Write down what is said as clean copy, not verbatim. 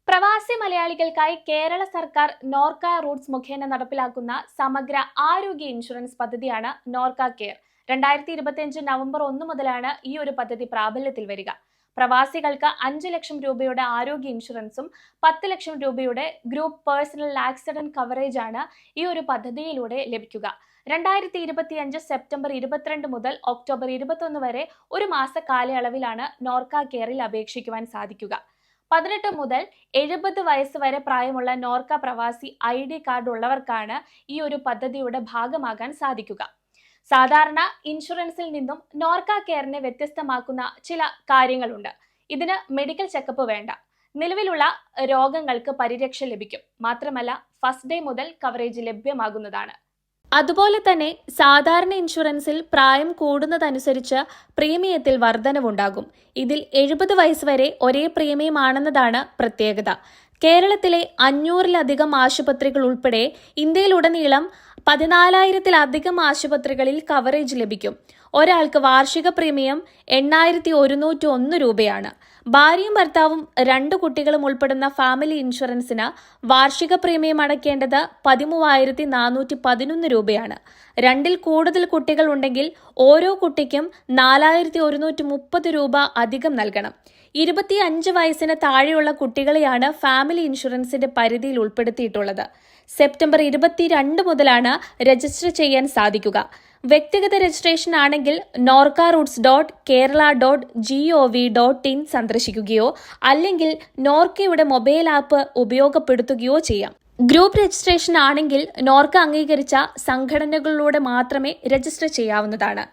പ്രവാസി മലയാളികൾക്കായി കേരള സർക്കാർ നോർക്ക റൂട്ട്സ് മുഖേന നടപ്പിലാക്കുന്ന സമഗ്ര ആരോഗ്യ ഇൻഷുറൻസ് പദ്ധതിയാണ് നോർക്ക കെയർ. 2025 നവംബർ 1 മുതലാണ് ഈ ഒരു പദ്ധതി പ്രാബല്യത്തിൽ വരിക. പ്രവാസികൾക്ക് 5 ലക്ഷം രൂപയുടെ ആരോഗ്യ ഇൻഷുറൻസും 10 ലക്ഷം രൂപയുടെ ഗ്രൂപ്പ് പേഴ്സണൽ ആക്സിഡന്റ് കവറേജ് ആണ് ഈ ഒരു പദ്ധതിയിലൂടെ ലഭിക്കുക. 2025 സെപ്റ്റംബർ 22 മുതൽ ഒക്ടോബർ 21 വരെ ഒരു മാസ കാലയളവിലാണ് നോർക്ക കെയറിൽ അപേക്ഷിക്കുവാൻ സാധിക്കുക. 18 മുതൽ 70 വയസ്സ് വരെ പ്രായമുള്ള നോർക്ക പ്രവാസി ID കാർഡ് ഉള്ളവർക്കാണ് ഈ ഒരു പദ്ധതിയുടെ ഭാഗമാകാൻ സാധിക്കുക. സാധാരണ ഇൻഷുറൻസിൽ നിന്നും നോർക്ക കെയറിനെ വ്യത്യസ്തമാക്കുന്ന ചില കാര്യങ്ങളുണ്ട്. ഇതിന് മെഡിക്കൽ ചെക്കപ്പ് വേണ്ട. നിലവിലുള്ള രോഗങ്ങൾക്ക് പരിരക്ഷ ലഭിക്കും. മാത്രമല്ല ഫസ്റ്റ് ഡേ മുതൽ കവറേജ് ലഭ്യമാകുന്നതാണ്. അതുപോലെ തന്നെ സാധാരണ ഇൻഷുറൻസിൽ പ്രായം കൂടുന്നതനുസരിച്ച് പ്രീമിയത്തിൽ വർധനവുണ്ടാകും. ഇതിൽ 70 വയസ്സ് വരെ ഒരേ പ്രീമിയമാണെന്നതാണ് പ്രത്യേകത. കേരളത്തിലെ 500-ലധികം ആശുപത്രികൾ ഉൾപ്പെടെ ഇന്ത്യയിലുടനീളം 14,000-ലധികം ആശുപത്രികളിൽ കവറേജ് ലഭിക്കും. ഒരാൾക്ക് വാർഷിക പ്രീമിയം 8,101 രൂപയാണ്. ഭാര്യയും ഭർത്താവും 2 കുട്ടികളും ഉൾപ്പെടുന്ന ഫാമിലി ഇൻഷുറൻസിന് വാർഷിക പ്രീമിയം അടയ്ക്കേണ്ടത് 13,411 രൂപയാണ്. 2-ൽ കൂടുതൽ കുട്ടികൾ ഉണ്ടെങ്കിൽ ഓരോ കുട്ടിക്കും 4,130 രൂപ അധികം നൽകണം. 25 വയസ്സിന് താഴെയുള്ള കുട്ടികളെയാണ് ഫാമിലി ഇൻഷുറൻസിന്റെ പരിധിയിൽ ഉൾപ്പെടുത്തിയിട്ടുള്ളത്. സെപ്റ്റംബർ 22 മുതലാണ് രജിസ്റ്റർ ചെയ്യാൻ സാധിക്കുക. വ്യക്തിഗത രജിസ്ട്രേഷൻ ആണെങ്കിൽ norca.roots.kerala.gov.in സന്ദർശിക്കുകയോ അല്ലെങ്കിൽ നോർക്കയുടെ മൊബൈൽ ആപ്പ് ഉപയോഗപ്പെടുത്തുകയോ ചെയ്യാം. ഗ്രൂപ്പ് രജിസ്ട്രേഷൻ ആണെങ്കിൽ നോർക്ക അംഗീകരിച്ച സംഘടനകളിലൂടെ മാത്രമേ രജിസ്റ്റർ ചെയ്യാവുന്നതാണ്.